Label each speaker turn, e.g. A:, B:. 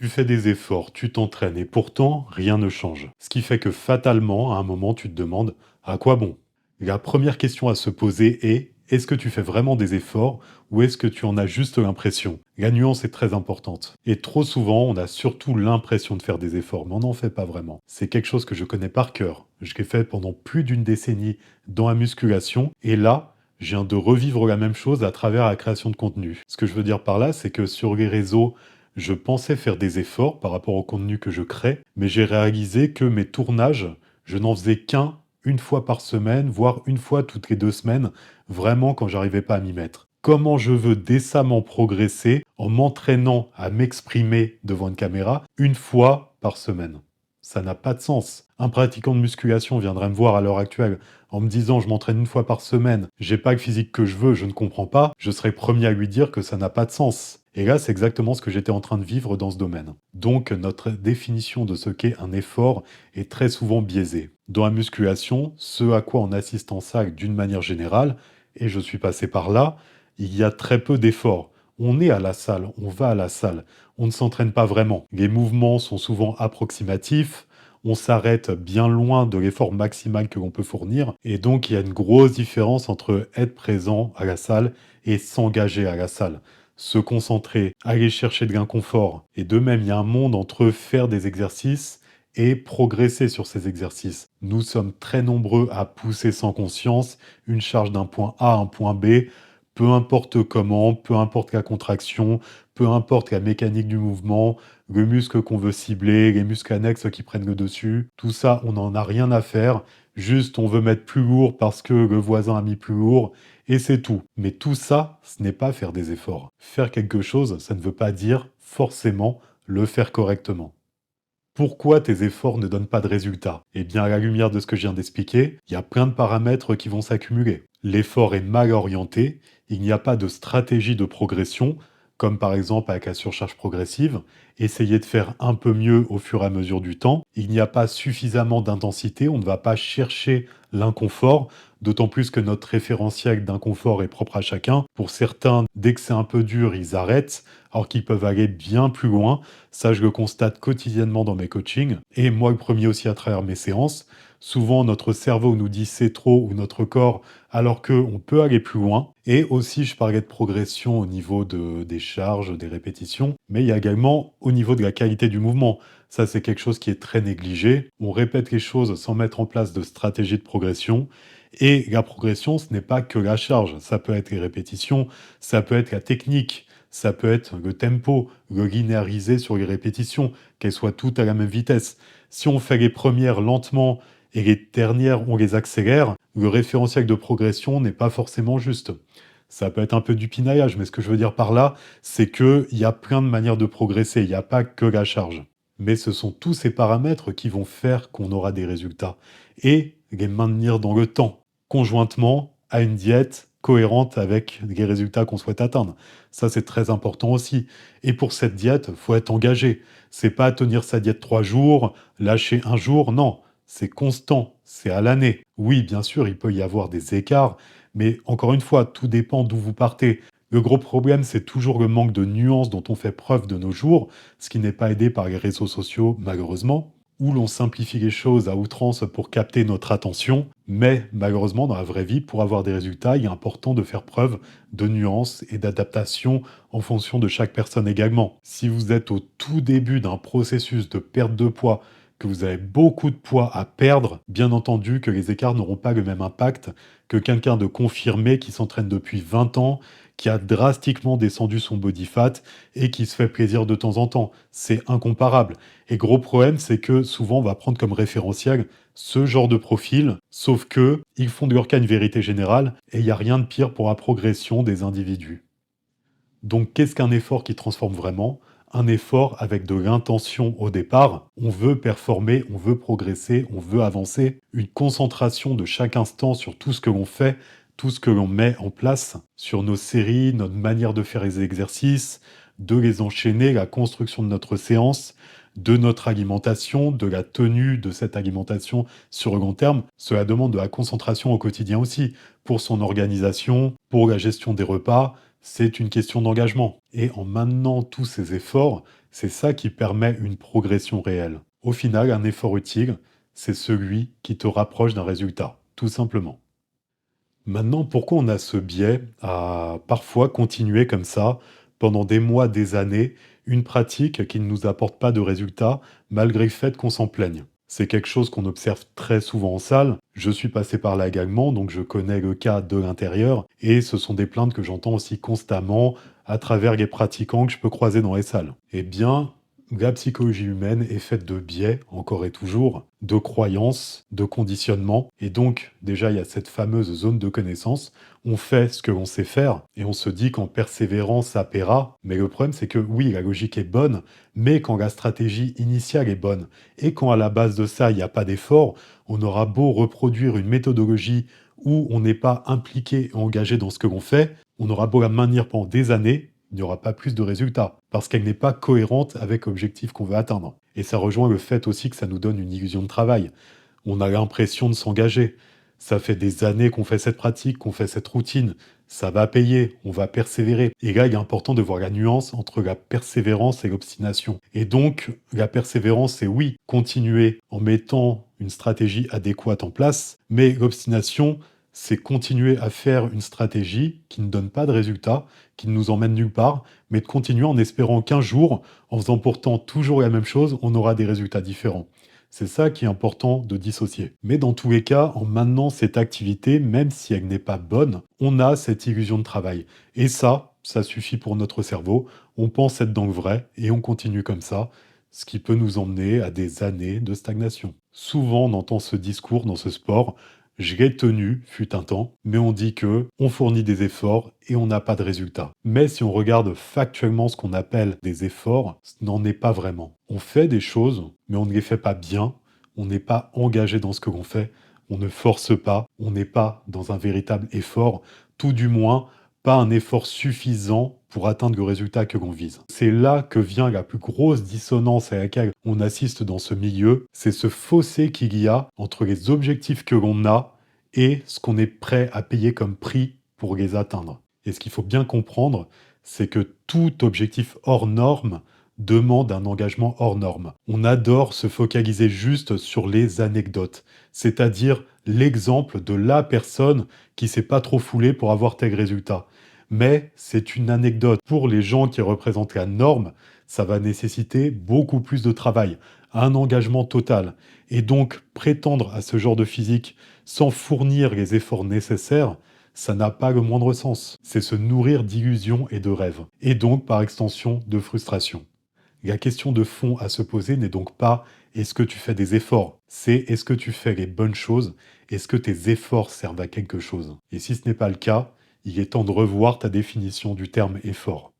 A: Tu fais des efforts, tu t'entraînes et pourtant, rien ne change. Ce qui fait que fatalement, à un moment, tu te demandes à quoi bon? La première question à se poser est est-ce que tu fais vraiment des efforts ou est-ce que tu en as juste l'impression? La nuance est très importante. Et trop souvent, on a surtout l'impression de faire des efforts, mais on n'en fait pas vraiment. C'est quelque chose que je connais par cœur. Je l'ai fait pendant plus d'une décennie dans la musculation et là, je viens de revivre la même chose à travers la création de contenu. Ce que je veux dire par là, c'est que sur les réseaux, je pensais faire des efforts par rapport au contenu que je crée, mais j'ai réalisé que mes tournages, je n'en faisais qu'un une fois par semaine, voire une fois toutes les 2 semaines, vraiment quand j'arrivais pas à m'y mettre. Comment je veux décemment progresser en m'entraînant à m'exprimer devant une caméra une fois par semaine? Ça n'a pas de sens. Un pratiquant de musculation viendrait me voir à l'heure actuelle en me disant je m'entraîne une fois par semaine, j'ai pas le physique que je veux, je ne comprends pas, je serais premier à lui dire que ça n'a pas de sens. Et là, c'est exactement ce que j'étais en train de vivre dans ce domaine. Donc, notre définition de ce qu'est un effort est très souvent biaisée. Dans la musculation, ce à quoi on assiste en salle d'une manière générale, et je suis passé par là, il y a très peu d'efforts. On est à la salle, on va à la salle, on ne s'entraîne pas vraiment. Les mouvements sont souvent approximatifs, on s'arrête bien loin de l'effort maximal que l'on peut fournir, et donc il y a une grosse différence entre être présent à la salle et s'engager à la salle. Se concentrer, aller chercher de l'inconfort. Et de même, il y a un monde entre faire des exercices et progresser sur ces exercices. Nous sommes très nombreux à pousser sans conscience une charge d'un point A à un point B, peu importe comment, peu importe la contraction, peu importe la mécanique du mouvement, le muscle qu'on veut cibler, les muscles annexes qui prennent le dessus, tout ça, on n'en a rien à faire. Juste, on veut mettre plus lourd parce que le voisin a mis plus lourd, et c'est tout. Mais tout ça, ce n'est pas faire des efforts. Faire quelque chose, ça ne veut pas dire forcément le faire correctement. Pourquoi tes efforts ne donnent pas de résultats? Eh bien, à la lumière de ce que je viens d'expliquer, il y a plein de paramètres qui vont s'accumuler. L'effort est mal orienté, il n'y a pas de stratégie de progression, comme par exemple avec la surcharge progressive, essayer de faire un peu mieux au fur et à mesure du temps. Il n'y a pas suffisamment d'intensité, on ne va pas chercher l'inconfort, d'autant plus que notre référentiel d'inconfort est propre à chacun. Pour certains, dès que c'est un peu dur, ils arrêtent, alors qu'ils peuvent aller bien plus loin. Ça, je le constate quotidiennement dans mes coachings, et moi le premier aussi à travers mes séances. Souvent, notre cerveau nous dit c'est trop, ou notre corps, alors qu'on peut aller plus loin. Et aussi, je parlais de progression au niveau des charges, des répétitions, mais il y a également au niveau de la qualité du mouvement. Ça, c'est quelque chose qui est très négligé. On répète les choses sans mettre en place de stratégie de progression. Et la progression, ce n'est pas que la charge. Ça peut être les répétitions, ça peut être la technique, ça peut être le tempo, le linéariser sur les répétitions, qu'elles soient toutes à la même vitesse. Si on fait les premières lentement et les dernières, on les accélère, le référentiel de progression n'est pas forcément juste. Ça peut être un peu du pinaillage, mais ce que je veux dire par là, c'est qu'il y a plein de manières de progresser, il n'y a pas que la charge. Mais ce sont tous ces paramètres qui vont faire qu'on aura des résultats et les maintenir dans le temps, conjointement à une diète cohérente avec les résultats qu'on souhaite atteindre. Ça, c'est très important aussi. Et pour cette diète, faut être engagé. C'est pas tenir sa diète 3 jours, lâcher un jour, non. C'est constant, c'est à l'année. Oui, bien sûr, il peut y avoir des écarts, mais encore une fois, tout dépend d'où vous partez. Le gros problème, c'est toujours le manque de nuances dont on fait preuve de nos jours, ce qui n'est pas aidé par les réseaux sociaux, malheureusement, où l'on simplifie les choses à outrance pour capter notre attention, mais malheureusement, dans la vraie vie, pour avoir des résultats, il est important de faire preuve de nuances et d'adaptation en fonction de chaque personne également. Si vous êtes au tout début d'un processus de perte de poids, que vous avez beaucoup de poids à perdre, bien entendu que les écarts n'auront pas le même impact que quelqu'un de confirmé qui s'entraîne depuis 20 ans, qui a drastiquement descendu son body fat et qui se fait plaisir de temps en temps. C'est incomparable. Et gros problème, c'est que souvent on va prendre comme référentiel ce genre de profil, sauf que ils font de leur cas une vérité générale et il n'y a rien de pire pour la progression des individus. Donc qu'est-ce qu'un effort qui transforme vraiment? Un effort avec de l'intention au départ. On veut performer, on veut progresser, on veut avancer. Une concentration de chaque instant sur tout ce que l'on fait, tout ce que l'on met en place, sur nos séries, notre manière de faire les exercices, de les enchaîner, la construction de notre séance, de notre alimentation, de la tenue de cette alimentation sur le long terme. Cela demande de la concentration au quotidien aussi, pour son organisation, pour la gestion des repas, c'est une question d'engagement. Et en maintenant tous ces efforts, C'est ça qui permet une progression réelle. Au final, un effort utile, c'est celui qui te rapproche d'un résultat, tout simplement. Maintenant, pourquoi on a ce biais à parfois continuer comme ça pendant des mois, des années, une pratique qui ne nous apporte pas de résultats malgré le fait qu'on s'en plaigne? C'est quelque chose qu'on observe très souvent en salle. Je suis passé par là également, donc je connais le cas de l'intérieur, et ce sont des plaintes que j'entends aussi constamment à travers les pratiquants que je peux croiser dans les salles. Eh bien, la psychologie humaine est faite de biais, encore et toujours, de croyances, de conditionnements. Et donc, déjà, il y a cette fameuse zone de connaissance. On fait ce que l'on sait faire et on se dit qu'en persévérant, ça paiera. Mais le problème, c'est que oui, la logique est bonne, mais quand la stratégie initiale est bonne et quand à la base de ça, il n'y a pas d'effort, on aura beau reproduire une méthodologie où on n'est pas impliqué et engagé dans ce que l'on fait, on aura beau la maintenir pendant des années, il n'y aura pas plus de résultats, parce qu'elle n'est pas cohérente avec l'objectif qu'on veut atteindre. Et ça rejoint le fait aussi que ça nous donne une illusion de travail. On a l'impression de s'engager. Ça fait des années qu'on fait cette pratique, qu'on fait cette routine. Ça va payer, on va persévérer. Et là, il est important de voir la nuance entre la persévérance et l'obstination. Et donc, la persévérance, c'est oui, continuer en mettant une stratégie adéquate en place, mais l'obstination, c'est continuer à faire une stratégie qui ne donne pas de résultat, qui ne nous emmène nulle part, mais de continuer en espérant qu'un jour, en faisant pourtant toujours la même chose, on aura des résultats différents. C'est ça qui est important de dissocier. Mais dans tous les cas, en maintenant cette activité, même si elle n'est pas bonne, on a cette illusion de travail. Et ça suffit pour notre cerveau. On pense être dans le vrai et on continue comme ça, ce qui peut nous emmener à des années de stagnation. Souvent, on entend ce discours dans ce sport: je l'ai tenu, fut un temps, mais on dit que on fournit des efforts et on n'a pas de résultat. Mais si on regarde factuellement ce qu'on appelle des efforts, ce n'en est pas vraiment. On fait des choses, mais on ne les fait pas bien, on n'est pas engagé dans ce que l'on fait, on ne force pas, on n'est pas dans un véritable effort, tout du moins pas un effort suffisant pour atteindre le résultat que l'on vise. C'est là que vient la plus grosse dissonance à laquelle on assiste dans ce milieu, c'est ce fossé qu'il y a entre les objectifs que l'on a et ce qu'on est prêt à payer comme prix pour les atteindre. Et ce qu'il faut bien comprendre, c'est que tout objectif hors norme demande un engagement hors norme. On adore se focaliser juste sur les anecdotes, c'est-à-dire l'exemple de la personne qui s'est pas trop foulée pour avoir tel résultat. Mais c'est une anecdote. Pour les gens qui représentent la norme, ça va nécessiter beaucoup plus de travail, un engagement total. Et donc, prétendre à ce genre de physique sans fournir les efforts nécessaires, ça n'a pas le moindre sens. C'est se nourrir d'illusions et de rêves. Et donc, par extension, de frustration. La question de fond à se poser n'est donc pas est-ce que tu fais des efforts, c'est est-ce que tu fais les bonnes choses, est-ce que tes efforts servent à quelque chose. Et si ce n'est pas le cas, il est temps de revoir ta définition du terme effort.